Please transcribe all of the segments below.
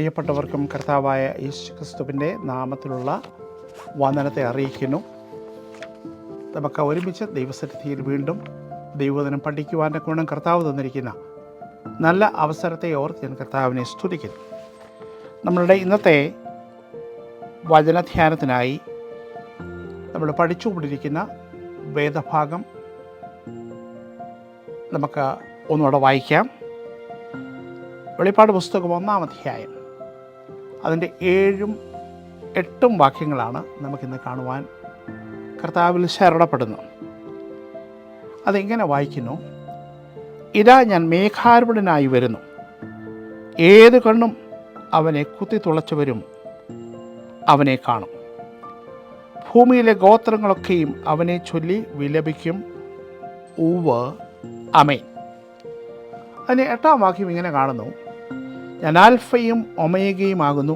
പ്രിയപ്പെട്ടവർക്കും കർത്താവായ യേശുക്രിസ്തുവിൻ്റെ നാമത്തിലുള്ള വന്ദനത്തെ അറിയിക്കുന്നു. നമുക്ക് ഒരുമിച്ച് ദൈവസന്നിധിയിൽ വീണ്ടും ദൈവവചനം പഠിക്കുവാൻ്റെ ഗുണം കർത്താവ് തന്നിരിക്കുന്ന നല്ല അവസരത്തെ ഓർത്ത് ഞാൻ കർത്താവിനെ സ്തുതിക്കുന്നു. നമ്മളുടെ ഇന്നത്തെ വചനധ്യാനത്തിനായി നമ്മൾ പഠിച്ചുകൊണ്ടിരിക്കുന്ന വേദഭാഗം നമുക്ക് ഒന്നുകൂടെ വായിക്കാം. വെളിപ്പാട് പുസ്തകം 1-ാം അധ്യായം അതിൻ്റെ 7-8 വാക്യങ്ങളാണ് നമുക്കിന്ന് കാണുവാൻ കർത്താവിൽ ശരണപ്പെടുന്നത്. അതെങ്ങനെ വായിക്കുന്നു? ഇതാ ഞാൻ മേഘാരൂഢനായി വരുന്നു, ഏത് കണ്ണും അവനെ കുത്തിത്തുളച്ചവരും അവനെ കാണും, ഭൂമിയിലെ ഗോത്രങ്ങളൊക്കെയും അവനെ ചൊല്ലി വിലപിക്കും. ഊവ് അമേൻ. അതിന് 8-ാം വാക്യം ഇങ്ങനെ കാണുന്നു: ഞാൻ ആൽഫയും ഒമേഗയും ആകുന്നു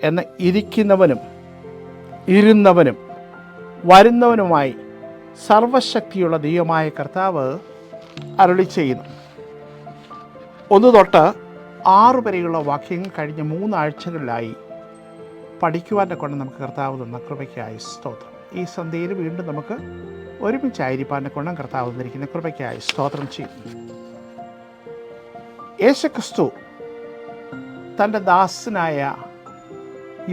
എന്ന് ഇരിക്കുന്നവനും ഇരുന്നവനും വരുന്നവനുമായി സർവശക്തിയുള്ള ദൈവമായ കർത്താവ് അരുളി ചെയ്യുന്നു. 1 തൊട്ട് 6 വരെയുള്ള വാക്യങ്ങൾ കഴിഞ്ഞ 3 ആഴ്ചകളിലായി പഠിക്കുവാൻ്റെ കൊണ്ട് നമുക്ക് കർത്താവ് തന്ന കൃപയ്ക്കായി സ്തോത്രം. ഈ സന്ധ്യയിൽ വീണ്ടും നമുക്ക് ഒരുമിച്ചായിരിക്കാൻ്റെ കൊണ്ടും കർത്താവ് തന്നിരിക്കുന്ന കൃപയ്ക്കായി സ്തോത്രം ചെയ്യുന്നു. യേശുക്രിസ്തു തൻ്റെ ദാസനായ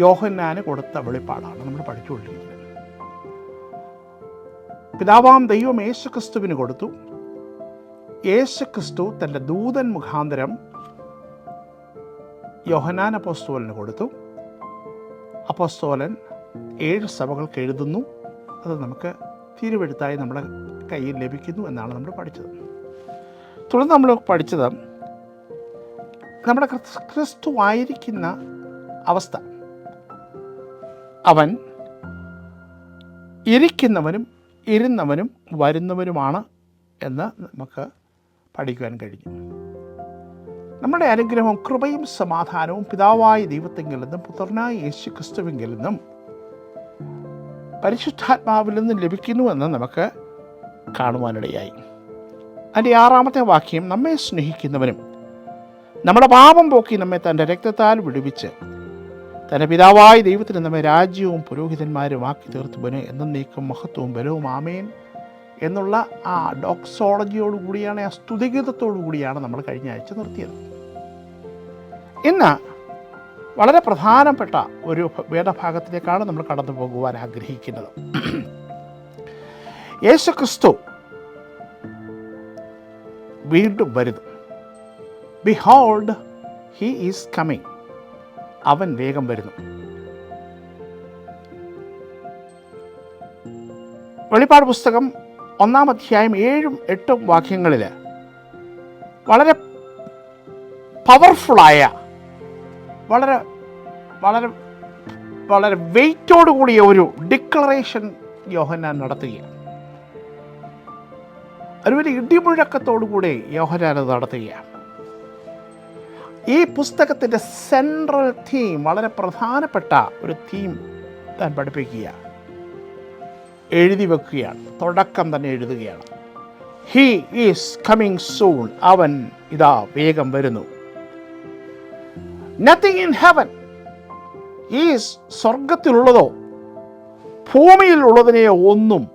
യോഹന്നാന് കൊടുത്ത വെളിപ്പാടാണ് നമ്മൾ പഠിച്ചുകൊണ്ടിരിക്കുന്നത്. പിതാവാം ദൈവം യേശുക്രിസ്തുവിന് കൊടുത്തു. യേശുക്രിസ്തു തൻ്റെ ദൂതൻ മുഖാന്തരം യോഹന്നാൻ അപ്പോസ്തലന് കൊടുത്തു. അപ്പോസ്തലൻ 7 സഭകൾക്ക് എഴുതുന്നു. അത് നമുക്ക് തിരുവെഴുത്തായി നമ്മുടെ കയ്യിൽ ലഭിക്കുന്നു എന്നാണ് നമ്മൾ പഠിച്ചത്. തുടർന്ന് നമ്മൾ പഠിച്ചത് നമ്മുടെ ക്രിസ്തു ആയിരിക്കുന്ന അവസ്ഥ. അവൻ ഇരിക്കുന്നവനും ഇരുന്നവനും വരുന്നവനുമാണ് എന്ന് നമുക്ക് പഠിക്കുവാൻ കഴിഞ്ഞു. നമ്മുടെ അനുഗ്രഹവും കൃപയും സമാധാനവും പിതാവായ ദൈവത്തെങ്കിൽ നിന്നും പുത്രനായ യേശു ക്രിസ്തുവിങ്കിൽ നിന്നും പരിശുദ്ധാത്മാവിൽ നിന്നും ലഭിക്കുന്നുവെന്ന് നമുക്ക് കാണുവാനിടയായി. അതിൻ്റെ 6-ാമത്തെ വാക്യം: നമ്മെ സ്നേഹിക്കുന്നവനും നമ്മുടെ പാപം പോക്കി നമ്മെ തൻ്റെ രക്തത്താൽ വിടുവിച്ച് തൻ്റെ പിതാവായ ദൈവത്തിന് നമ്മെ രാജ്യവും പുരോഹിതന്മാരും ആക്കി തീർത്തുവന് എന്നേക്കും മഹത്വവും ബലവും ആമേൻ എന്നുള്ള ആ ഡോക്സോളജിയോടുകൂടിയാണ്, ആ സ്തുതിഗീതത്തോടു കൂടിയാണ് നമ്മൾ കഴിഞ്ഞ ആഴ്ച നിർത്തിയത്. ഇന്ന് വളരെ പ്രധാനപ്പെട്ട ഒരു വേദഭാഗത്തിലേക്കാണ് നമ്മൾ കടന്നു പോകുവാൻ ആഗ്രഹിക്കുന്നത്. യേശുക്രിസ്തു വീണ്ടും വരുന്നു. Behold, he is coming. അവൻ വേഗം വരുന്നു. വെളിപ്പാട് പുസ്തകം 1-ാം അധ്യായം 7-8 വാക്യങ്ങളിൽ വളരെ പവർഫുള്ളായ, വളരെ വളരെ വളരെ വെയിറ്റോടു കൂടിയ ഒരു ഡിക്ലറേഷൻ യോഹന്നാൻ നടത്തുകയാണ്. ഒരു വലിയ ഇടിമുഴക്കത്തോടുകൂടി യോഹന്നാൻ അത് നടത്തുകയാണ്. ഈ പുസ്തകത്തിൻ്റെ സെൻട്രൽ തീം, വളരെ പ്രധാനപ്പെട്ട ഒരു തീം താൻ പഠിപ്പിക്കുക, എഴുതി വെക്കുകയാണ്. തുടക്കം തന്നെ എഴുതുകയാണ്: ഹി ഈസ് കമ്മിങ് സൂൺ. അവൻ ഇതാ വേഗം വരുന്നു. നത്തിങ് ഇൻ ഹെവൻ, ഈ സ്വർഗത്തിലുള്ളതോ ഭൂമിയിലുള്ളതിനെയോ ഒന്നും,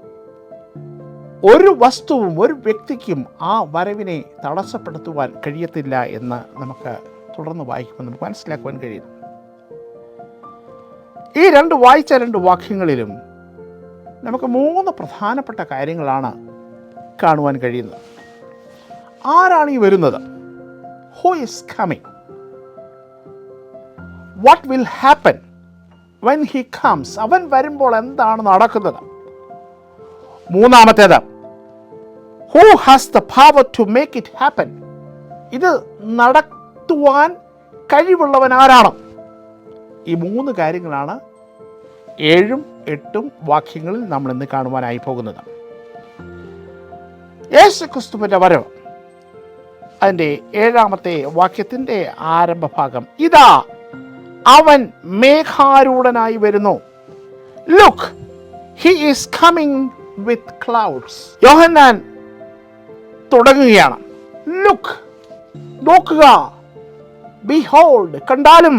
ഒരു വസ്തുവും ഒരു വ്യക്തിക്കും ആ വരവിനെ തടസ്സപ്പെടുത്തുവാൻ കഴിയത്തില്ല എന്ന് നമുക്ക് തുടർന്ന് വായിക്കുമ്പോൾ നമുക്ക് മനസ്സിലാക്കുവാൻ കഴിയും. ഈ വായിച്ച 2 വാക്യങ്ങളിലും നമുക്ക് 3 പ്രധാനപ്പെട്ട കാര്യങ്ങളാണ് കാണുവാൻ കഴിയുന്നത്. ആരാണ് ഈ വരുന്നത്? Who is coming? What will happen when he comes? അവൻ വരുമ്പോൾ എന്താണ് നടക്കുന്നത്? 3-ാമത്തേത്, who has the power to make it happen? ഇത് നടത്തുവാൻ കഴിവുള്ളവൻ ആരാണ്? ഈ 3 കാര്യങ്ങളാണ് 7-8 വാക്യങ്ങളിൽ നമ്മൾ ഇന്ന് കാണുവാനായി പോകുന്നത്. യേശുക്രിസ്തുവിൻ്റെ വരവ്, അതിൻ്റെ 7-ാമത്തെ വാക്യത്തിൻ്റെ ആരംഭഭാഗം: ഇതാ അവൻ മേഘാരൂഢനായി വരുന്നു. Look, he is coming with clouds. Yohannan തുടങ്ങുകയാണ്. ലുക്ക്, നോക്കുക, ബിഹോൾഡ്, കണ്ടാലും.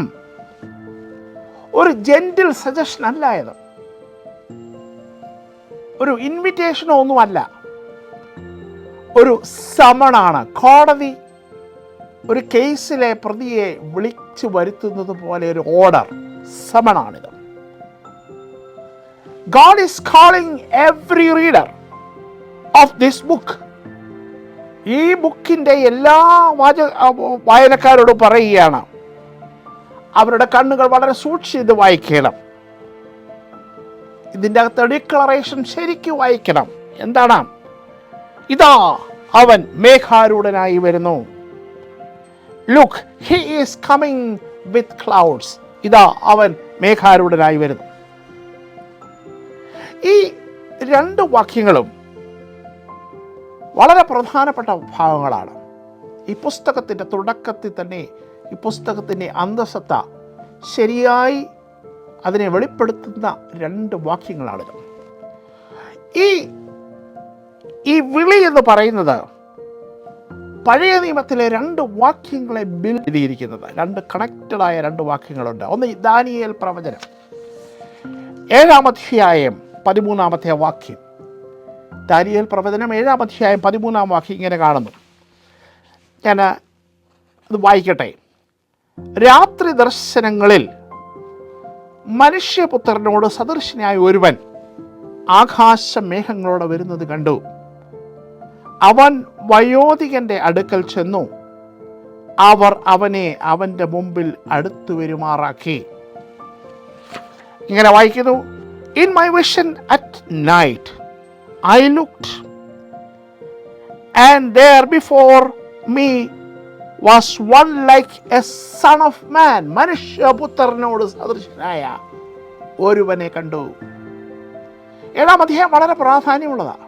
ഒരു ജെന്റിൽ സജഷൻ അല്ല ഇത്, ഒരു ഇൻവിറ്റേഷനോ ഒന്നുമല്ല, ഒരു സമണാണ്. കോടതി ഒരു കേസിലെ പ്രതിയെ വിളിച്ചു വരുത്തുന്നത് പോലെ ഒരു order, സമണാണിത്. God is calling every reader of this book. ഈ ബുക്കിൻ്റെ എല്ലാ വായനക്കാരോടും പറയുകയാണ്, അവരുടെ കണ്ണുകൾ വളരെ സൂക്ഷിച്ച് വായിക്കണം. ഇതിൻ്റെ അകത്ത് ഡിക്ലറേഷൻ ശരിക്കും വായിക്കണം. എന്താണ്? ഇതാ അവൻ മേഘാരൂഢനായി വരുന്നു. Look, he is coming with clouds. ഇതാ അവൻ മേഘാരൂഢനായി വരുന്നു. ഈ രണ്ട് വാക്യങ്ങളും വളരെ പ്രധാനപ്പെട്ട ഭാഗങ്ങളാണ്. ഈ പുസ്തകത്തിൻ്റെ തുടക്കത്തിൽ തന്നെ ഈ പുസ്തകത്തിൻ്റെ അന്തസത്ത ശരിയായി അതിനെ വെളിപ്പെടുത്തുന്ന രണ്ട് വാക്യങ്ങളാണിത്. ഈ വിളി എന്ന് പറയുന്നത് പഴയ നിയമത്തിലെ രണ്ട് വാക്യങ്ങളെ ബിൽഡ് ചെയ്തിരിക്കുന്നത്, രണ്ട് കണക്റ്റഡായ രണ്ട് വാക്യങ്ങളുണ്ട്. ഒന്ന് ദാനിയേൽ പ്രവചനം 7-ാം അധ്യായം 13-ാമത്തെ വാക്യം. ദാനിയേൽ പ്രവചനം 7-ാം അധ്യായം 13-ാം വാക്യം ഇങ്ങനെ കാണുന്നു. ഞാൻ അത് വായിക്കട്ടെ. രാത്രി ദർശനങ്ങളിൽ മനുഷ്യപുത്രനോട് സദൃശനായ ഒരുവൻ ആകാശമേഘങ്ങളോടെ വരുന്നത് കണ്ടു. അവൻ വയോധികന്റെ അടുക്കൽ ചെന്നു. അവർ അവനെ അവൻ്റെ മുമ്പിൽ അടുത്തു വരുമാറാക്കി. ഇങ്ങനെ വായിക്കുന്നു. In my vision at night I looked, and there before me was one like a son of man. മനുഷ്യപുത്രനോട് സദൃശനായ ഒരുവനെ കണ്ടു. 7-ാം അധ്യായം വളരെ പ്രാധാന്യമുള്ളതാണ്.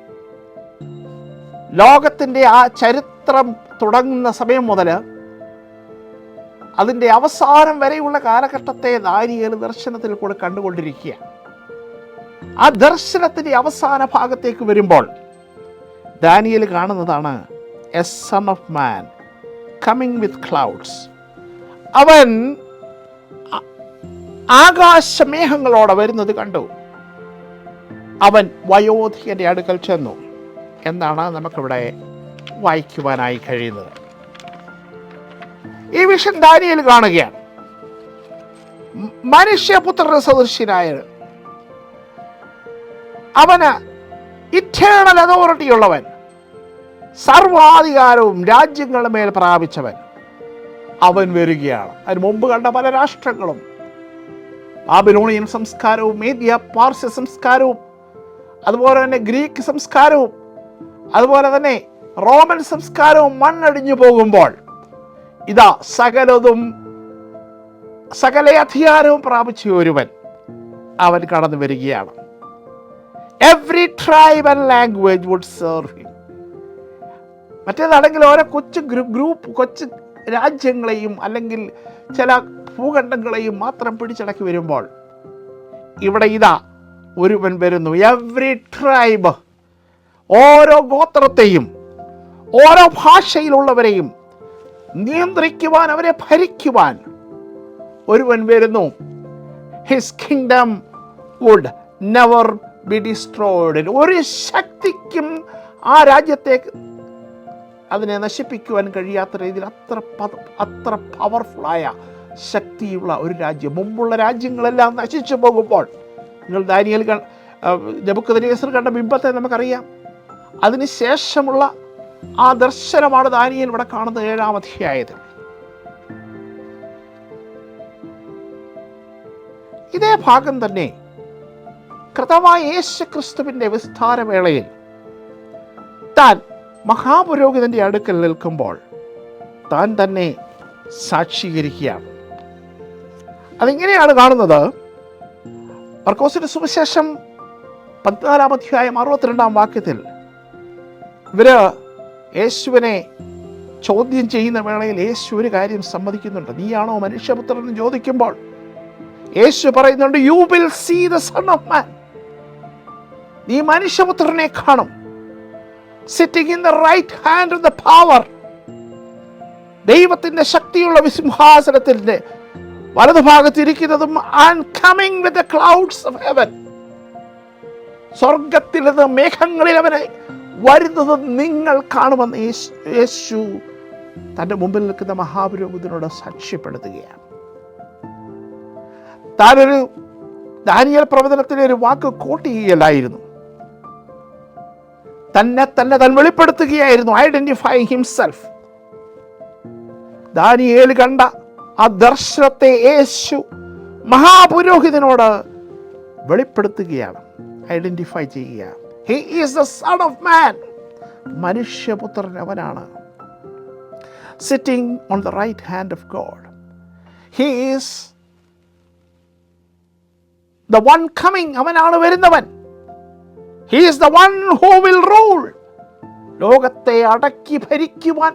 ലോകത്തിൻ്റെ ആ ചരിത്രം തുടങ്ങുന്ന സമയം മുതൽ അതിൻ്റെ അവസാനം വരെയുള്ള കാലഘട്ടത്തെ ദാനിയേൽ ദർശനത്തിൽ കൂടെ കണ്ടുകൊണ്ടിരിക്കുക. ആ ദർശനത്തിൻ്റെ അവസാന ഭാഗത്തേക്ക് വരുമ്പോൾ ദാനിയേൽ കാണുന്നതാണ് a son of man coming with clouds. അവൻ ആകാശമേഘങ്ങളോടെ വരുന്നത് കണ്ടു. അവൻ വയോധികന്റെ അടുക്കൽ ചെന്നു എന്നാണ് നമുക്കിവിടെ വായിക്കുവാനായി കഴിയുന്നത്. ഈ വിഷൻ ദാനിയേൽ കാണുകയാണ്. മനുഷ്യപുത്രന് സദൃശ്യനായ അവന് ഇറ്റേണൽ അതോറിറ്റി ഉള്ളവൻ, സർവാധികാരവും രാജ്യങ്ങളുടെ മേൽ പ്രാപിച്ചവൻ അവൻ വരികയാണ്. അതിന് മുമ്പ് കണ്ട പല രാഷ്ട്രങ്ങളും, ബാബിലോണിയൻ സംസ്കാരവും മേദ്യ പാർസ്യ സംസ്കാരവും അതുപോലെ തന്നെ ഗ്രീക്ക് സംസ്കാരവും അതുപോലെ തന്നെ റോമൻ സംസ്കാരവും മണ്ണടിഞ്ഞു പോകുമ്പോൾ ഇതാ സകല അധികാരവും പ്രാപിച്ച ഒരുവൻ അവൻ കടന്നു വരികയാണ്. Every tribe and language would serve him. മറ്റേതാണെങ്കിൽ ഓരോ കൊച്ചു രാജ്യങ്ങളെയും അല്ലെങ്കിൽ ചില ഭൂഖണ്ഡങ്ങളെയും മാത്രം പിടിച്ചടക്കി വരുമ്പോൾ ഇവിടെ ഇതാ ഒരുവൻ വരുന്നു. എവ്രി ട്രൈബ്, ഓരോ ഗോത്രത്തെയും ഓരോ ഭാഷയിലുള്ളവരെയും നിയന്ത്രിക്കുവാൻ, അവരെ ഭരിക്കുവാൻ ഒരുവൻ വരുന്നു. His kingdom would never be destroyed. ഒരു ശക്തിക്കും ആ രാജ്യത്തേക്ക് അതിനെ നശിപ്പിക്കുവാൻ കഴിയാത്ത രീതിയിൽ അത്ര പവർഫുള്ളായ ശക്തിയുള്ള ഒരു രാജ്യം. മുമ്പുള്ള രാജ്യങ്ങളെല്ലാം നശിച്ചു പോകുമ്പോൾ നിങ്ങൾ ദാനിയേൽ നെബൂഖദ്നേസർ കണ്ട ബിംബത്തെ നമുക്കറിയാം. അതിനുശേഷമുള്ള ആ ദർശനമാണ് ദാനിയേൽ ഇവിടെ കാണുന്നത് 7-ാം അധ്യായത്തിൽ. ഇതേ ഭാഗം തന്നെ കർത്താവായ യേശുക്രിസ്തുവിന്റെ വിസ്താരവേളയിൽ താൻ മഹാപുരോഹിതന്റെ അടുക്കൽ നിൽക്കുമ്പോൾ താൻ തന്നെ സാക്ഷീകരിക്കുകയാണ്. അതിങ്ങനെയാണ് കാണുന്നത്. മർക്കോസിന്റെ സുവിശേഷം 14-ാം അധ്യായം 62-ാം വാക്യത്തിൽ ഇവര് യേശുവിനെ ചോദ്യം ചെയ്യുന്ന വേളയിൽ യേശു ഒരു കാര്യം സമ്മതിക്കുന്നുണ്ട്. നീയാണോ മനുഷ്യപുത്രൻ എന്ന് ചോദിക്കുമ്പോൾ യേശു പറയുന്നുണ്ട്, you will see the son of man. നീ മനുഷ്യപുത്രനെ കാണും, sitting in the right hand of the power. ദൈവത്തിൻ്റെ ശക്തിയുള്ള സിംഹാസനത്തിൻ്റെ വലതുഭാഗത്തിരിക്കുന്നതും and coming with the clouds of heaven, സ്വർഗത്തിൽ നിന്ന് മേഘങ്ങളിൽ അവനെ വരുന്നത് നിങ്ങൾ കാണുമെന്ന് യേശു തൻ്റെ മുമ്പിൽ നിൽക്കുന്ന മഹാപുരോഹിതനോട് സാക്ഷ്യപ്പെടുത്തുകയാണ്. താനൊരു ദാനിയേൽ പ്രവചനത്തിലെ ഒരു വാക്ക് കോട്ട് ചെയ്യലായിരുന്നു, തന്നെ താൻ വെളിപ്പെടുത്തുകയായിരുന്നു. Identifying himself. ദാനിയേൽ കണ്ട ആ ദർശനത്തെ യേശു മഹാപുരോഹിതനോട് വെളിപ്പെടുത്തുകയാണ്, ഐഡന്റിഫൈ ചെയ്യുക. He is the son of man, മനുഷ്യപുത്രൻ അവനാണ്. Sitting on the right hand of God. He is the one coming, അവനാണ് വരുന്നവൻ. He is the one who will rule. ലോകത്തെ അടക്കി ഭരിക്കുവാൻ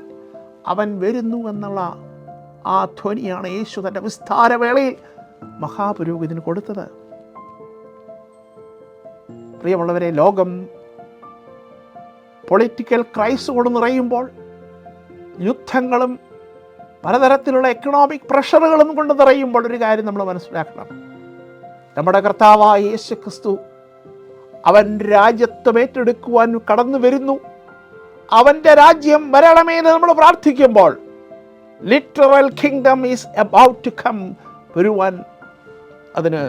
അവൻ വരുന്നു എന്നുള്ള ആ ധ്വനിയാണ് യേശു തൻ്റെ വിസ്താരവേളയിൽ മഹാപുരോഹിതന് കൊടുത്തത്. പ്രിയമുള്ളവരെ, ലോകം പൊളിറ്റിക്കൽ ക്രൈസ് കൊണ്ട് നിറയുമ്പോൾ, യുദ്ധങ്ങളും പലതരത്തിലുള്ള എക്കണോമിക് പ്രഷറുകളും കൊണ്ട് നിറയുമ്പോൾ ഒരു കാര്യം നമ്മൾ മനസ്സിലാക്കണം. നമ്മുടെ കർത്താവായ യേശു ക്രിസ്തു അവൻ രാജ്യത്വം ഏറ്റെടുക്കുവാൻ കടന്നു വരുന്നു. അവൻ്റെ രാജ്യം വരണമേന്ന് നമ്മൾ പ്രാർത്ഥിക്കുമ്പോൾ literal kingdom is about to come, വരുവാൻ അതിന്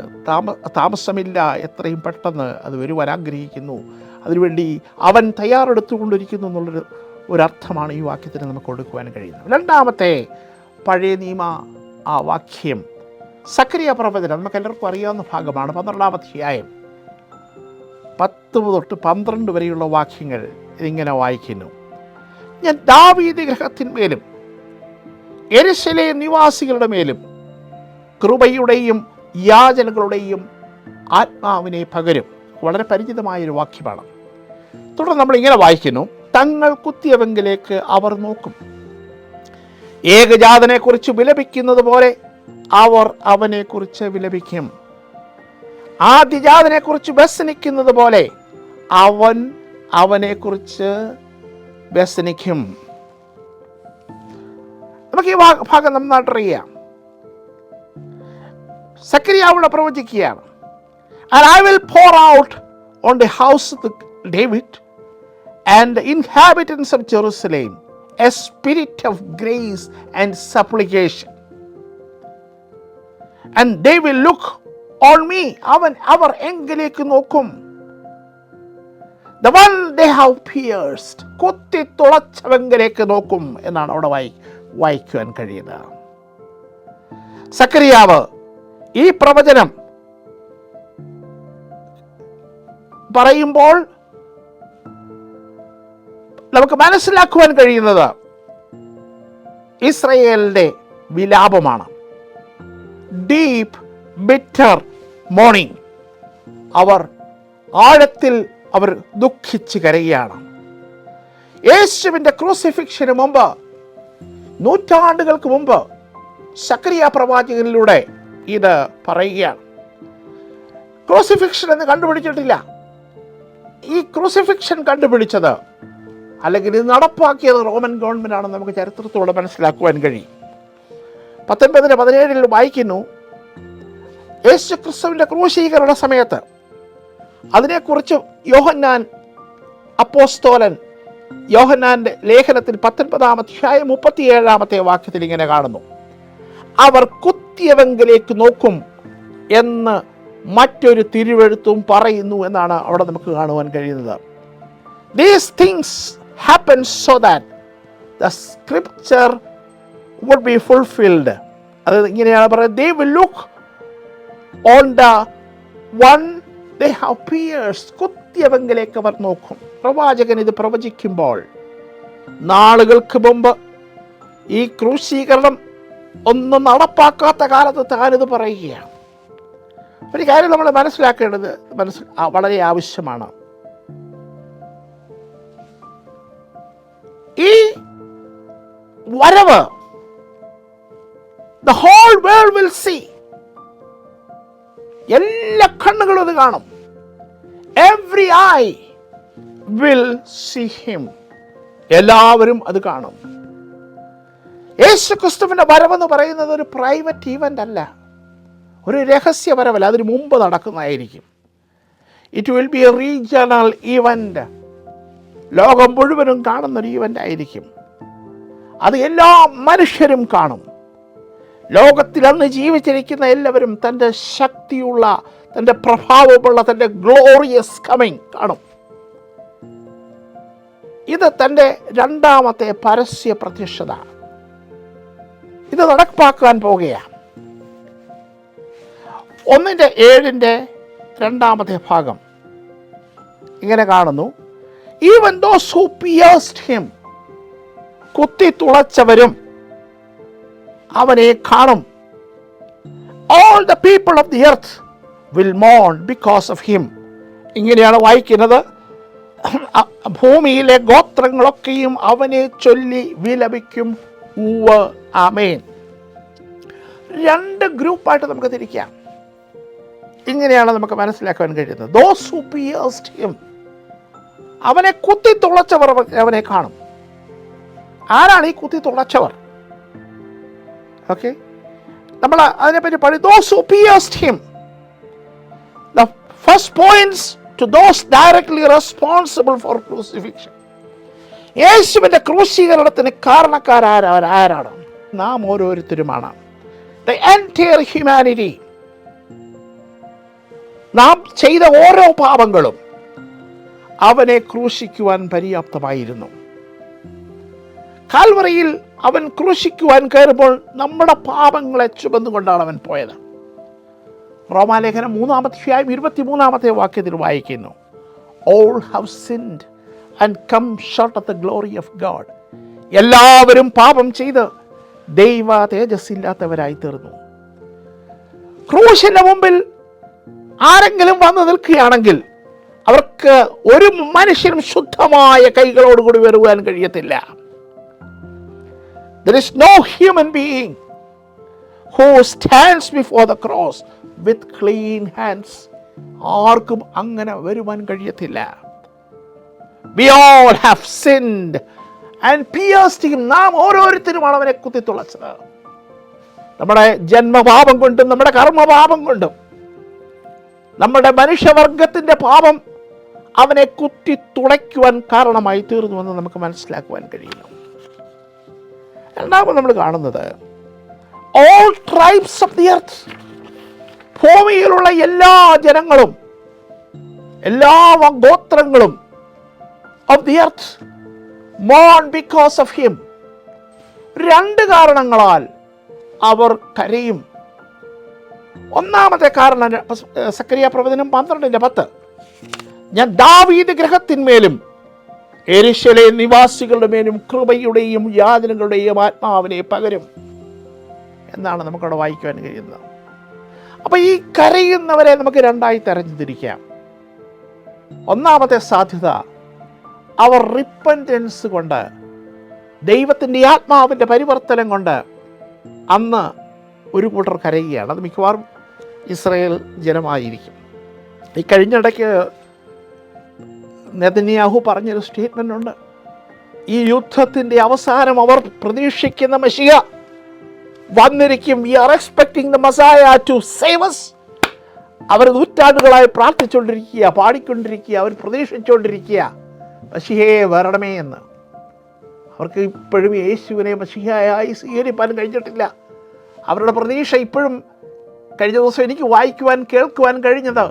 താമസമില്ല, എത്രയും പെട്ടെന്ന് അത് വരുവാൻ ആഗ്രഹിക്കുന്നു. അതിനുവേണ്ടി അവൻ തയ്യാറെടുത്തുകൊണ്ടിരിക്കുന്നു എന്നുള്ളൊരു ഒരർത്ഥമാണ് ഈ വാക്യത്തിന് നമുക്ക് കൊടുക്കുവാൻ കഴിയുന്നത്. രണ്ടാമത്തെ പഴയ നിയമ ആ വാക്യം സക്കറിയ പ്രവചനം, നമുക്ക് എല്ലാവർക്കും അറിയാവുന്ന ഭാഗമാണ്. 12-ാം അധ്യായം 10 തൊട്ട് 12 വരെയുള്ള വാക്യങ്ങൾ ഇങ്ങനെ വായിക്കുന്നു. ഞാൻ ദാവീദ് ഗൃഹത്തിന്മേലും യെരൂശലേം നിവാസികളുടെ മേലും കൃപയുടെയും യാചനകളുടെയും ആത്മാവിനെ പകരും. വളരെ പരിചിതമായൊരു വാക്യമാണ്. തുടർന്ന് നമ്മൾ ഇങ്ങനെ വായിക്കുന്നു, തങ്ങൾ കുത്തിയവെങ്കിലേക്ക് അവർ നോക്കും. ഏകജാതനെക്കുറിച്ച് വിലപിക്കുന്നത് പോലെ അവർ അവനെക്കുറിച്ച് വിലപിക്കും. ആദ്യജാതനെക്കുറിച്ച് വ്യസനിക്കുന്നത് പോലെ അവൻ അവനെക്കുറിച്ച് വ്യസനിക്കും. നമുക്ക് ഈ ഭാഗം നന്നായിട്ടറിയാം. സക്കറിയാവിടെ പ്രവചിക്കുകയാണ്, and I will pour out on the house of David and the inhabitants of Jerusalem a spirit of grace and supplication, and they will look on me. അവർ എങ്കിലേക്ക് നോക്കും. The one they have pierced, കുത്തി തുളച്ചവെങ്കിലേക്ക് നോക്കും എന്നാണ് അവിടെ വായിക്കുവാൻ കഴിയുന്നത്. സക്കറിയാവ് ഈ പ്രവചനം പറയുമ്പോൾ നമുക്ക് മനസ്സിലാക്കുവാൻ കഴിയുന്നത് ഇസ്രയേലിൻ്റെ വിലാപമാണ്. Deep bitter mourning. അവർ ആഴത്തിൽ അവർ ദുഃഖിച്ച് കരയുകയാണ്. യേശുവിൻ്റെ ക്രൂസിഫിക്ഷന് മുമ്പ്, നൂറ്റാണ്ടുകൾക്ക് മുമ്പ് സക്കറിയ പ്രവാചകനിലൂടെ ഇത് പറയുകയാണ്. ക്രൂസിഫിക്ഷൻ എന്ന് കണ്ടുപിടിച്ചിട്ടില്ല. ഈ ക്രൂസിഫിക്ഷൻ കണ്ടുപിടിച്ചത് അല്ലെങ്കിൽ ഇത് നടപ്പാക്കിയത് റോമൻ ഗവൺമെൻറ് ആണെന്ന് നമുക്ക് ചരിത്രത്തോടെ മനസ്സിലാക്കുവാൻ കഴിയും. 19:17 വായിക്കുന്നു, യേശു ക്രിസ്തുവിൻ്റെ ക്രൂശീകരണ സമയത്ത് അതിനെക്കുറിച്ച് യോഹന്നാൻ അപ്പോസ്തോലൻ യോഹന്നാൻ്റെ ലേഖനത്തിൽ 19-ാം അധ്യായം 37-ാമത്തെ വാക്യത്തിൽ ഇങ്ങനെ കാണുന്നു, അവർ കുത്തിയവെങ്കിലേക്ക് നോക്കും എന്ന് മറ്റൊരു തിരുവെഴുത്തും പറയുന്നു എന്നാണ് അവിടെ നമുക്ക് കാണുവാൻ കഴിയുന്നത്. These things happen so that the scripture would be fulfilled. അത് ഇങ്ങനെയാണ് പറയുന്നത്, they will look on the one they have pierced. കുത്തിയവെങ്കിലേക്ക് അവർ നോക്കും. പ്രവാചകൻ ഇത് പ്രവചിക്കുമ്പോൾ നാളുകൾക്ക് മുമ്പ് ഈ ക്രൂശീകരണം ഒന്നും നടപ്പാക്കാത്ത കാലത്ത് താനിത് പറയുകയാണ്. ഒരു കാര്യം നമ്മൾ മനസ്സിലാക്കേണ്ടത് വളരെ ആവശ്യമാണ്. ഈ വരവ് the whole world will see. എല്ലാ കണ്ണുകളും അത് കാണും. Every eye will see him. എല്ലാവരും അത് കാണും. യേശു ക്രിസ്തുവിൻ്റെ വരവെന്ന് പറയുന്നത് ഒരു പ്രൈവറ്റ് ഈവൻ്റ് അല്ല, ഒരു രഹസ്യ വരവല്ല, അതിന് മുമ്പ് നടക്കുന്നതായിരിക്കും. It will be a regional event. ലോകം മുഴുവനും കാണുന്നൊരു ഈവൻ്റ് ആയിരിക്കും. അത് എല്ലാ മനുഷ്യരും കാണും. ലോകത്തിൽ അന്ന് ജീവിച്ചിരിക്കുന്ന എല്ലാവരും തൻ്റെ ശക്തിയുള്ള, തൻ്റെ പ്രഭാവമുള്ള, തൻ്റെ ഗ്ലോറിയസ് കമ്മിങ് കാണും. ഇത് തൻ്റെ രണ്ടാമത്തെ പരസ്യ പ്രത്യക്ഷത. ഇത് നടപ്പാക്കാൻ പോകുകയാണ്. 1:7 രണ്ടാമത്തെ ഭാഗം ഇങ്ങനെ കാണുന്നു. Even those who pierced him, കുത്തി തുളച്ചവരും അവനെ കാണും. All the people of the earth will mourn because of him. ഇങ്ങനെയാണ് വായിക്കുന്നത്. ഭൂമിയിലെ ഗോത്രങ്ങളൊക്കെയും അവനെ ചൊല്ലി വിലപിക്കും. ആമേൻ. 2 ഗ്രൂപ്പായിട്ട് നമുക്ക് തിരിക്കാം. ഇങ്ങനെയാണ് നമുക്ക് മനസ്സിലാക്കാൻ കഴിയുന്നത്. Those who pierced him, അവനെ കുത്തി തുളച്ചവർ അവനെ കാണും. ആരാണ് ഈ കുത്തി തുളച്ചവർ? ഓക്കെ, നമ്മൾ അതിനെപ്പറ്റി പഠി. Those who pierced him, the first points to those directly responsible for crucifixion. യേശുവിൻ്റെ ക്രൂശീകരണത്തിന് കാരണക്കാരാണ്? നാം ഓരോരുത്തരുമാണ്. The entire humanity. നാം ചെയ്ത ഓരോ പാപങ്ങളും അവനെ ക്രൂശിക്കുവാൻ പര്യാപ്തമായിരുന്നു. കാൽവറിയിൽ അവൻ ക്രൂശിക്കുവാൻ കയറുമ്പോൾ നമ്മുടെ പാപങ്ങളെ ചുമന്നുകൊണ്ടാണ് അവൻ പോയത്. റോമാലേഖനം 3:23 വാക്യത്തിൽ വായിക്കുന്നു, All have sinned and come short of the glory of God. എല്ലാവരും പാപം ചെയ്ത് ദൈവ തേജസ്സില്ലാത്തവരായി തീർന്നു. ക്രൂശിന്റെ മുമ്പിൽ ആരെങ്കിലും വന്നു നിൽക്കുകയാണെങ്കിൽ അവർക്ക് ഒരു മനുഷ്യനും ശുദ്ധമായ കൈകളോടുകൂടി വരുവാൻ കഴിയത്തില്ല. There is no human being who stands before the cross with clean hands. ആർക്കും അങ്ങനെ വരുവാൻ കഴിയത്തില്ല. We all have sinned and pierced him. നാം ഓരോരുത്തരുമാണ് അവനെ കുത്തിത്തുളച്ചത്. നമ്മുടെ ജന്മപാപം കൊണ്ടും നമ്മുടെ കർമ്മപാപം കൊണ്ടും നമ്മുടെ മനുഷ്യവർഗത്തിൻ്റെ പാപം അവനെ കുത്തി തുളയ്ക്കുവാൻ കാരണമായി തീർന്നുവെന്ന് നമുക്ക് മനസ്സിലാക്കുവാൻ കഴിയുന്നു. രണ്ടാമത് നമ്മൾ കാണുന്നത് all tribes of the earth. ഭൂമിയിലുള്ള എല്ലാ ജനങ്ങളും, എല്ലാ ഗോത്രങ്ങളും of the earth mourn because of him. 2 കാരണങ്ങളാൽ അവർ കരയും. ഒന്നാമത്തെ കാരണം സക്കറിയ പ്രവചനം 12:10, ഞാൻ ദാവീദ് ഗൃഹത്തിന്മേലും യെരൂശലേം നിവാസികളുടെ മേലും കൃപയുടെയും യാതനകളുടെയും ആത്മാവിനെ പകരും എന്നാണ് നമുക്കവിടെ വായിക്കുവാൻ കഴിയുന്നത്. അപ്പോൾ ഈ കരയുന്നവരെ നമുക്ക് 2ആയി തരംതിരിക്കാം. ഒന്നാമത്തെ സാധ്യത, അവർ റിപ്പൻറ്റൻസ് കൊണ്ട്, ദൈവത്തിൻ്റെ ആത്മാവിൻ്റെ പരിവർത്തനം കൊണ്ട് അന്ന് ഒരു കൂട്ടർ കരയുകയാണ്. അത് മിക്കവാറും ഇസ്രായേൽ ജനമായിരിക്കും. ഈ കഴിഞ്ഞിടയ്ക്ക് നെതന്യാഹു പറഞ്ഞൊരു സ്റ്റേറ്റ്മെൻ്റ് ഉണ്ട്. ഈ യുദ്ധത്തിൻ്റെ അവസാനം അവർ പ്രതീക്ഷിക്കുന്ന മെഷിയ വന്നിരിക്കും. We are expecting the Messiah to save us. അവർ നൂറ്റാണ്ടുകളായി പ്രാർത്ഥിച്ചുകൊണ്ടിരിക്കുക, പാടിക്കൊണ്ടിരിക്കുക, അവർ പ്രതീക്ഷിച്ചുകൊണ്ടിരിക്കുക മശിഹയെ വരണമേ എന്ന്. അവർക്ക് ഇപ്പോഴും യേശുവിനെ മശിഹയായി സ്വീകരിക്കാൻ കഴിഞ്ഞിട്ടില്ല. അവരുടെ പ്രതീക്ഷ ഇപ്പോഴും, കഴിഞ്ഞ ദിവസം എനിക്ക് വായിക്കുവാൻ കേൾക്കുവാൻ കഴിഞ്ഞത്,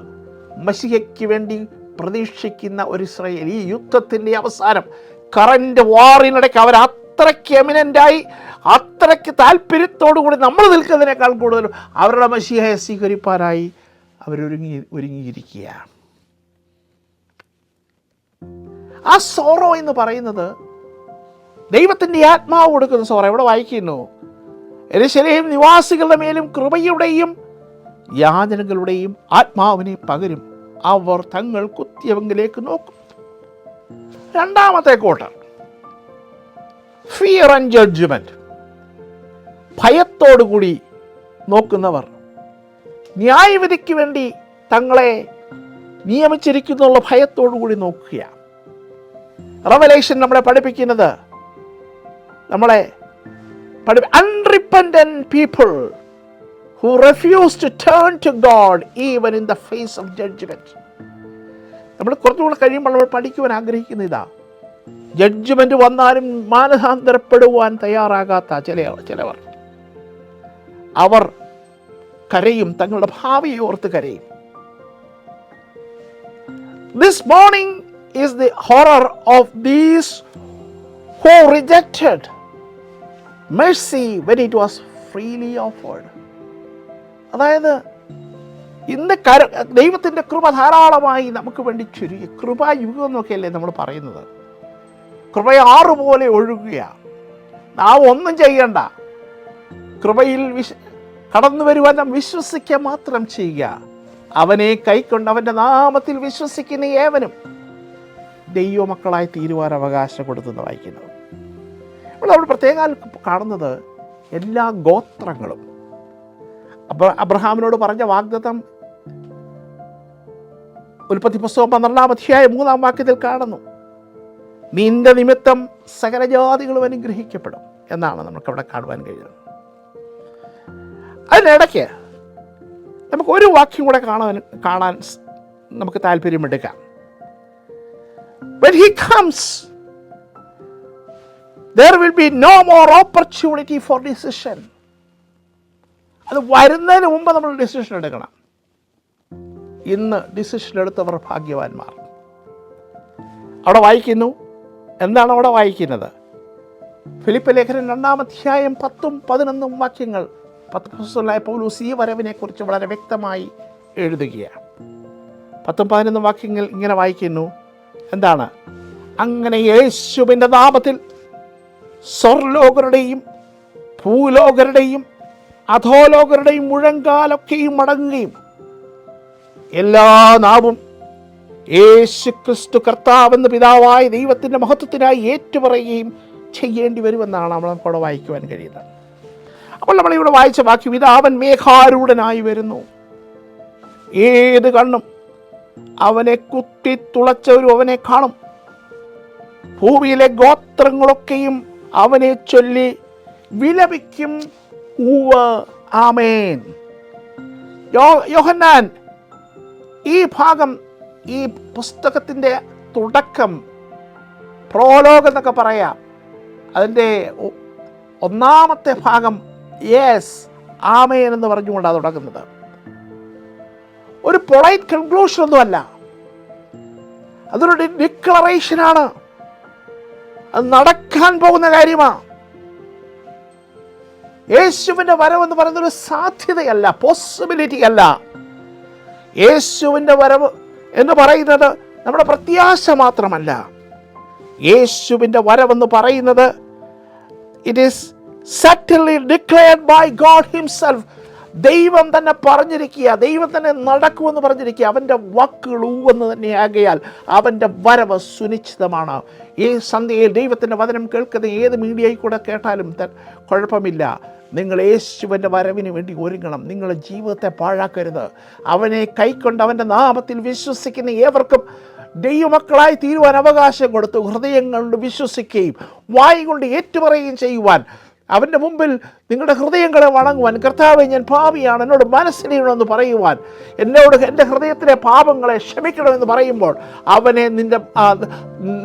മശിഹയ്ക്ക് വേണ്ടി പ്രതീക്ഷിക്കുന്ന ഒരു ഇസ്രായേൽ. ഈ യുദ്ധത്തിൻ്റെ അവസാനം, കറന്റ് വാറിനിടയ്ക്ക് അവർ അത്രയ്ക്ക് എമിനൻ്റായി, അത്രയ്ക്ക് താല്പര്യത്തോടു കൂടി നമ്മൾ നിൽക്കുന്നതിനേക്കാൾ കൂടുതലും അവരുടെ മശിഹയെ സ്വീകരിപ്പാനായി ഒരുങ്ങിയിരിക്കുകയാണ്. ആ സോറോ എന്ന് പറയുന്നത് ദൈവത്തിൻ്റെ ആത്മാവ് കൊടുക്കുന്ന സോറോ. ഇവിടെ വായിക്കുന്നു, യെരൂശലേം നിവാസികളുടെ മേലും കൃപയുടെയും യാതനകളുടെയും ആത്മാവിനെ പകരും, അവർ തങ്ങൾ കുത്തിയവങ്കിലേക്ക് നോക്കും. രണ്ടാമത്തെ കൂട്ടർ, ഫിയർ ആൻഡ് ജഡ്ജ്മെന്റ്, ഭയത്തോടുകൂടി നോക്കുന്നവർ, ന്യായവിധിക്ക് വേണ്ടി തങ്ങളെ നിയമിച്ചിരിക്കുന്നുള്ള ഭയത്തോടുകൂടി നോക്കുക. റെവലേഷൻ നമ്മളെ പഠിപ്പിക്കുന്നത്, നമ്മളെ unrepentant people who refuse to turn to God even in the face of judgment. നമ്മൾ കുറച്ചുകൂടെ കഴിയുമ്പോൾ നമ്മൾ പഠിക്കുവാൻ ആഗ്രഹിക്കുന്ന ഇതാ, ജഡ്ജ്മെന്റ് വന്നാലും മാനസാന്തരപ്പെടുവാൻ തയ്യാറാകാത്ത ചിലവർ അവർ കരയും, തങ്ങളുടെ ഭാവിയെ ഓർത്ത് കരയും. This morning is the horror of these who rejected mercy when it was freely offered. അതായത് ഇന്ന് ദൈവത്തിൻ്റെ കൃപ ധാരാളമായി നമുക്ക് വേണ്ടി ചുരുങ്ങി, കൃപായുഗം എന്നൊക്കെയല്ലേ നമ്മൾ പറയുന്നത്. കൃപയാറുപോലെ ഒഴുകുകയാണ്. നാം ഒന്നും ചെയ്യണ്ട, കൃപയിൽ കടന്നു വരുവാൻ നാം വിശ്വസിക്കുക മാത്രം ചെയ്യുക. അവനെ കൈക്കൊണ്ട് അവൻ്റെ നാമത്തിൽ വിശ്വസിക്കുന്ന ഏവനും ദൈവമക്കളായി തീരുവാൻ അവകാശം കൊടുത്തെന്ന് വായിക്കുന്നത്. നമ്മൾ പ്രത്യേകം കാണുന്നത് എല്ലാ ഗോത്രങ്ങളും. അബ്രഹാമിനോട് പറഞ്ഞ വാഗ്ദത്തം ഉൽപ്പത്തി പുസ്തകം 12-ാം അധ്യായം 3-ാം വാക്യത്തിൽ കാണുന്നു. നിന്റെ നിമിത്തം സകല ജാതികളും അനുഗ്രഹിക്കപ്പെടും എന്നാണ് നമുക്കവിടെ കാണുവാൻ കഴിയുന്നത്. അതിനിടയ്ക്ക് നമുക്ക് ഒരു വാക്യം കൂടെ കാണാൻ നമുക്ക് താല്പര്യമെടുക്കാം. When he comes, there will be no more opportunity for decision. അത് വരുന്നതിന് മുമ്പ് നമ്മൾ ഡിസിഷൻ എടുക്കണം. ഇന്ന് ഡിസിഷൻ എടുത്തവർ ഭാഗ്യവാന്മാർ. അവിടെ വായിക്കുന്നു, എന്താണ് അവിടെ വായിക്കുന്നത്? ഫിലിപ്പ് ലേഖനം 2-ാം അധ്യായം 10-11 വാക്യങ്ങൾ അപ്പോസ്തലനായ പൗലോസ് ഈ വരവിനെ കുറിച്ച് വളരെ വ്യക്തമായി എഴുതുകയാണ്. 10-11 വാക്യങ്ങൾ ഇങ്ങനെ വായിക്കുന്നു. എന്താണ്? അങ്ങനെ യേശുവിൻ്റെ നാമത്തിൽ സ്വർലോകരുടെയും ഭൂലോകരുടെയും അധോലോകരുടെയും മുഴങ്കാലൊക്കെയും മടങ്ങുകയും എല്ലാ നാവും യേശു ക്രിസ്തു കർത്താവെന്ന് പിതാവായ ദൈവത്തിൻ്റെ മഹത്വത്തിനായി ഏറ്റുപറയുകയും ചെയ്യേണ്ടി വരുമെന്നാണ് നമുക്കവിടെ വായിക്കുവാൻ കഴിയുന്നത്. അപ്പോൾ നമ്മളിവിടെ വായിച്ച വാക്യം ഇതാ, അവൻ മേഘാരൂഢനായി വരുന്നു, ഏത് കണ്ണും അവനെ കുത്തി തുളച്ചവരും അവനെ കാണും, ഭൂമിയിലെ ഗോത്രങ്ങളൊക്കെയും അവനെ ചൊല്ലി വിലപിക്കും. ആമേൻ. യോഹന്നാൻ ഈ ഭാഗം, ഈ പുസ്തകത്തിൻ്റെ തുടക്കം, പ്രോലോഗ് എന്നൊക്കെ പറയാം, അതിൻ്റെ 1-ാമത്തെ ഭാഗം യെസ് ആമേൻ എന്ന് പറഞ്ഞുകൊണ്ടാണ് തുടങ്ങുന്നത്. ഒരു പൊളൈറ്റ് കൺക്ലൂഷൻ ഒന്നുമല്ല, അതൊരു ഡിക്ലറേഷനാണ്. അത് നടക്കാൻ പോകുന്ന കാര്യമാണ്. യേശുവിൻ്റെ വരവെന്ന് പറയുന്നൊരു സാധ്യതയല്ല, പോസിബിലിറ്റി അല്ല. യേശുവിൻ്റെ വരവ് എന്ന് പറയുന്നത് നമ്മുടെ പ്രത്യാശ മാത്രമല്ല. യേശുവിൻ്റെ വരവെന്ന് പറയുന്നത് it is settled declared by God himself. ദൈവം തന്നെ പറഞ്ഞിരിക്കുക, ദൈവം തന്നെ നടക്കുമെന്ന് പറഞ്ഞിരിക്കുക. അവൻ്റെ വാക്കുകൾ ഊവെന്ന് തന്നെ ആകയാൽ അവൻ്റെ വരവ് സുനിശ്ചിതമാണ്. ഈ സന്ധ്യയിൽ ദൈവത്തിൻ്റെ വചനം കേൾക്കുന്ന ഏത് മീഡിയയിൽ കൂടെ കേട്ടാലും കുഴപ്പമില്ല. നിങ്ങൾ യേശുവിൻ്റെ വരവിന് വേണ്ടി ഒരുങ്ങണം. നിങ്ങളുടെ ജീവിതത്തെ പാഴാക്കരുത്. അവനെ കൈക്കൊണ്ട് അവൻ്റെ നാമത്തിൽ വിശ്വസിക്കുന്ന ഏവർക്കും ദൈവമക്കളായി തീരുവാൻ അവകാശം കൊടുത്തു. ഹൃദയം കൊണ്ട് വിശ്വസിക്കുകയും വായ് കൊണ്ട് ഏറ്റുപറയുകയും ചെയ്യുവാൻ, അവൻ്റെ മുമ്പിൽ നിങ്ങളുടെ ഹൃദയങ്ങളെ വണങ്ങുവാൻ, കർത്താവേ ഞാൻ പാപിയാണ്, എന്നോട് മനസ്സിലെന്ന് പറയുവാൻ, എന്നോട് എൻ്റെ ഹൃദയത്തിലെ പാപങ്ങളെ ക്ഷമിക്കണമെന്ന് പറയുമ്പോൾ അവനെ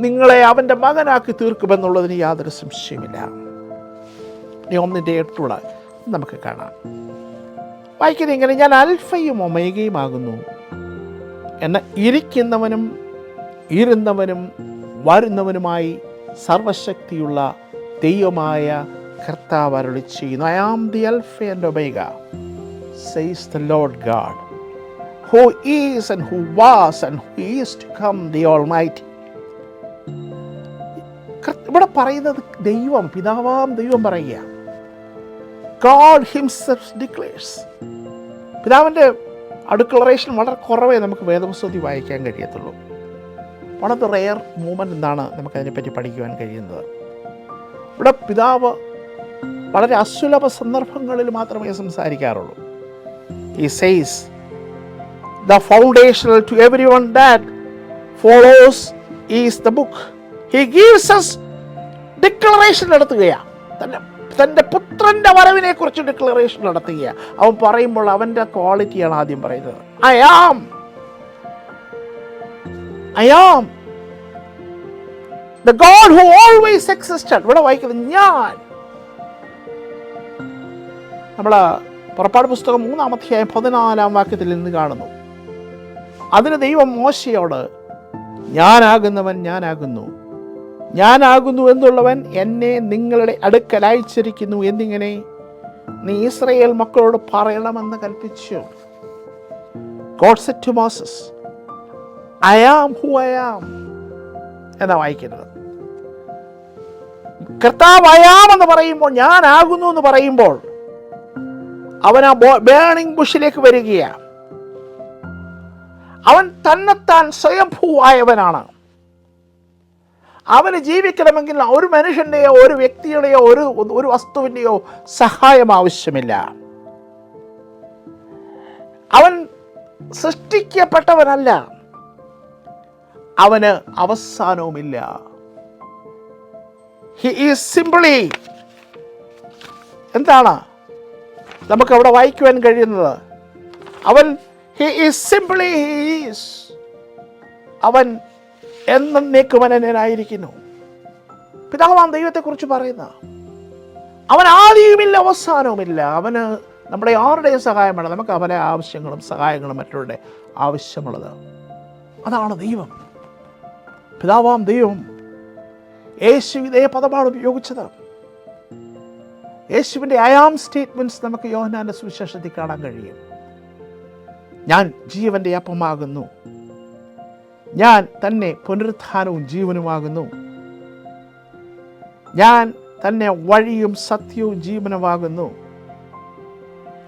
നിങ്ങളെ അവൻ്റെ മകനാക്കി തീർക്കുമെന്നുള്ളതിന് യാതൊരു സംശയമില്ല. 1:8 നമുക്ക് കാണാം. വായിക്കുന്നത് ഇങ്ങനെ, ഞാൻ അൽഫയും ഒമേഗയും ആകുന്നു, എന്നാൽ ഇരിക്കുന്നവനും ഇരുന്നവനും വരുന്നവനുമായി സർവശക്തിയുള്ള ദൈവമായ കർത്താവ് അരുളി ചെയ്യുന്നു. I am the Alpha and Omega, says the Lord God, who is and who was and who is to come, the Almighty. ഇവിടെ പറയുന്നത് ദൈവം, പിതാവാം ദൈവം പറയുക. God himself declares. പിതാവിൻ്റെ ഡിക്ലറേഷൻ വളരെ കുറവേ നമുക്ക് വേദപുസ്തകത്തിൽ വായിക്കാൻ കഴിയത്തുള്ളൂ. One of the rare moment എന്നാണ് നമുക്കതിനെപ്പറ്റി പഠിക്കുവാൻ കഴിയുന്നത്. ഇവിടെ പിതാവ് വളരെ അസുലഭ സന്ദർഭങ്ങളിൽ മാത്രമേ സംസാരിക്കാറുള്ളൂ. He says the foundational to everyone that follows is the book. He gives us declaration നടത്തുകയാണ്. തൻ്റെ പുത്രൻ്റെ വരവിനെ കുറിച്ച് ഡിക്ലറേഷൻ നടത്തുക. അവൻ പറയുമ്പോൾ അവൻ്റെ ക്വാളിറ്റിയാണ് ആദ്യം പറയുന്നത്. I am the God who always existed. ഇവിടെ വായിക്കുന്നത് ഞാൻ. നമ്മൾ പുറപ്പാട് പുസ്തകം 3-ാം അധ്യായം 14-ാം വാക്യത്തിൽ നിന്ന് കാണുന്നു. അതിന് ദൈവം മോശയോട് ഞാനാകുന്നവൻ ഞാനാകുന്നു എന്നുള്ളവൻ എന്നെ നിങ്ങളുടെ അടുക്കൽ അയച്ചിരിക്കുന്നു എന്നിങ്ങനെ നീ ഇസ്രായേൽ മക്കളോട് പറയണമെന്ന് കൽപ്പിച്ചു. God said to Moses, I am who I am എന്നാ വായിക്കുന്നത്. കർത്താവ് I am എന്ന് പറയുമ്പോൾ, ഞാനാകുന്നു എന്ന് പറയുമ്പോൾ അവൻ ആ ബേണിംഗ് ബുഷിലേക്ക് വരികയാണ്. അവൻ തന്നെത്താൻ സ്വയംഭൂവായവനാണ്. അവന് ജീവിക്കണമെങ്കിൽ ഒരു മനുഷ്യൻ്റെയോ ഒരു വ്യക്തിയുടെയോ ഒരു വസ്തുവിൻ്റെയോ സഹായം ആവശ്യമില്ല. അവൻ സൃഷ്ടിക്കപ്പെട്ടവനല്ല, അവന് അവസാനവുമില്ല. He is simply, എന്താണ് നമുക്ക് അവിടെ വായിക്കുവാൻ കഴിയുന്നത്? He is simply he is. അവൻ എന്നേക്കും അനന്യനായിരിക്കുന്നു. പിതാവാം ദൈവത്തെക്കുറിച്ച് പറയുന്ന അവൻ ആദിയുമില്ല അവസാനവുമില്ല. അവന് നമ്മുടെ ആരുടെയും സഹായം വേണം. നമുക്ക് അവൻ്റെ ആവശ്യങ്ങളും സഹായങ്ങളും മറ്റുള്ളവരുടെ ആവശ്യമുള്ളത്. അതാണ് ദൈവം. പിതാവാം ദൈവം യേശു ഇതേ പദമാണ് ഉപയോഗിച്ചത്. യേശുവിൻ്റെ I am സ്റ്റേറ്റ്മെൻറ്റ്സ് നമുക്ക് യോഹന്നാന്റെ സുവിശേഷത്തിൽ കാണാൻ കഴിയും. ഞാൻ ജീവൻ്റെ അപ്പമാകുന്നു, ഞാൻ തന്നെ പുനരുത്ഥാനവും ജീവനുമാകുന്നു, ഞാൻ തന്നെ വഴിയും സത്യവും ജീവനുമാകുന്നു,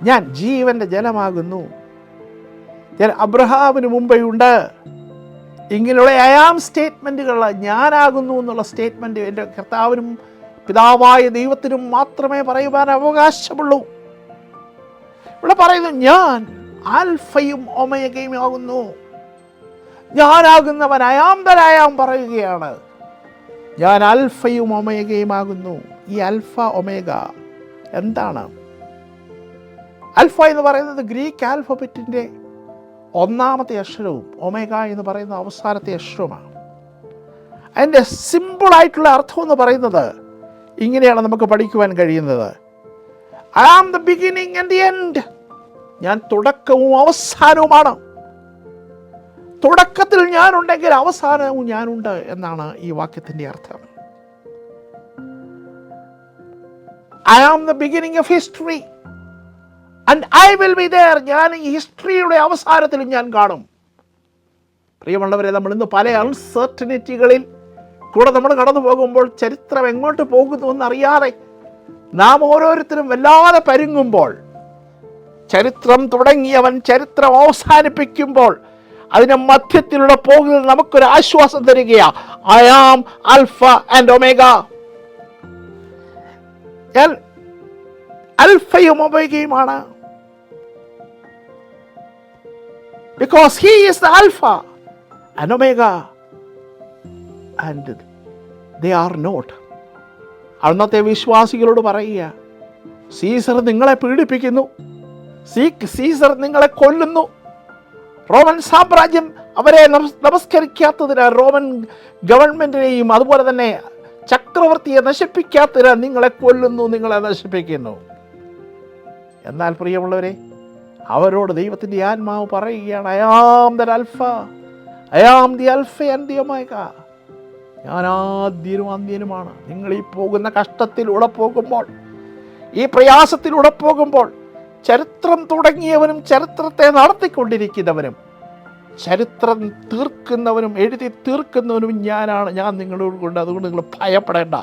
ഞാൻ ജീവൻ്റെ ജലമാകുന്നു, ഞാൻ അബ്രഹാമിന് മുമ്പേ ഉണ്ട്. ഇങ്ങനെയുള്ള I am സ്റ്റേറ്റ്മെൻറ്റുകൾ, ഞാനാകുന്നു എന്നുള്ള സ്റ്റേറ്റ്മെൻറ്റ് എൻ്റെ കർത്താവിനും പിതാവായ ദൈവത്തിനും മാത്രമേ പറയുവാൻ അവകാശമുള്ളൂ. ഇവിടെ പറയുന്നു ഞാൻ ആൽഫയും ഒമേഗയും ആകുന്നു. ഞാനാകുന്നവൻ I am that I am പറയുകയാണ്. ഞാൻ ആൽഫയും ഒമേഗയും ആകുന്നു. ഈ ആൽഫ ഒമേഗ എന്താണ്? ആൽഫ എന്ന് പറയുന്നത് ഗ്രീക്ക് ആൽഫബറ്റിൻ്റെ ഒന്നാമത്തെ അക്ഷരവും ഒമേഗ എന്ന് പറയുന്ന അവസാനത്തെ അക്ഷരവുമാണ്. അതിൻ്റെ സിമ്പിളായിട്ടുള്ള അർത്ഥം എന്ന് പറയുന്നത് ഇങ്ങനെയാണ് നമുക്ക് പഠിക്കുവാൻ കഴിയുന്നത്. I am the beginning and the end. ഞാൻ തുടക്കവും അവസാനവുമാണ്. തുടക്കത്തിൽ ഞാനുണ്ടെങ്കിൽ അവസാനവും ഞാനുണ്ട് എന്നാണ് ഈ വാക്യത്തിൻ്റെ അർത്ഥം. I am the beginning of history and I will be there. ഞാൻ ഈ ഹിസ്റ്ററിയുടെ അവസാനത്തിലും ഞാൻ കാണും. പ്രിയമുള്ളവരെ, നമ്മൾ ഇന്ന് പല അൺസർട്ടനിറ്റികളിൽ കൂടെ നമ്മൾ കടന്നു പോകുമ്പോൾ ചരിത്രം എങ്ങോട്ട് പോകുന്നു എന്നറിയാതെ നാം ഓരോരുത്തരും വല്ലാതെ പരുങ്ങുമ്പോൾ, ചരിത്രം തുടങ്ങിയവൻ ചരിത്രം അവസാനിപ്പിക്കുമ്പോൾ അതിൻ്റെ മധ്യത്തിലൂടെ പോകുന്നത് നമുക്കൊരു ആശ്വാസം തരികയാണ്. I am Alpha and Omega. ഞാൻ അൽഫയും ഒമേഗയുമാണ്. Because he is the Alpha and Omega and they are not. അന്നത്തെ വിശ്വാസികളോട് പറയുക, സീസർ നിങ്ങളെ പീഡിപ്പിക്കുന്നു, സീസർ നിങ്ങളെ കൊല്ലുന്നു, റോമൻ സാമ്രാജ്യം അവരെ നമസ്കരിക്കാത്തതിന്, റോമൻ ഗവൺമെൻറ്റിനെയും അതുപോലെ തന്നെ ചക്രവർത്തിയെ നശിപ്പിക്കാത്തതിന് നിങ്ങളെ കൊല്ലുന്നു, നിങ്ങളെ നശിപ്പിക്കുന്നു. എന്നാൽ പ്രിയമുള്ളവരെ, അവരോട് ദൈവത്തിൻ്റെ ആത്മാവ് പറയുകയാണ്, I am the Alpha, I am the Alpha and the Omega. ഞാൻ ആദ്യനും അന്ത്യനുമാണ്. നിങ്ങൾ ഈ പോകുന്ന കഷ്ടത്തിലൂടെ പോകുമ്പോൾ, ഈ പ്രയാസത്തിലൂടെ പോകുമ്പോൾ, ചരിത്രം തുടങ്ങിയവനും ചരിത്രത്തെ നടത്തിക്കൊണ്ടിരിക്കുന്നവനും ചരിത്രം തീർക്കുന്നവനും എഴുതി തീർക്കുന്നവനും ഞാനാണ്. ഞാൻ നിങ്ങളോട് കൊണ്ട്, അതുകൊണ്ട് നിങ്ങൾ ഭയപ്പെടേണ്ട.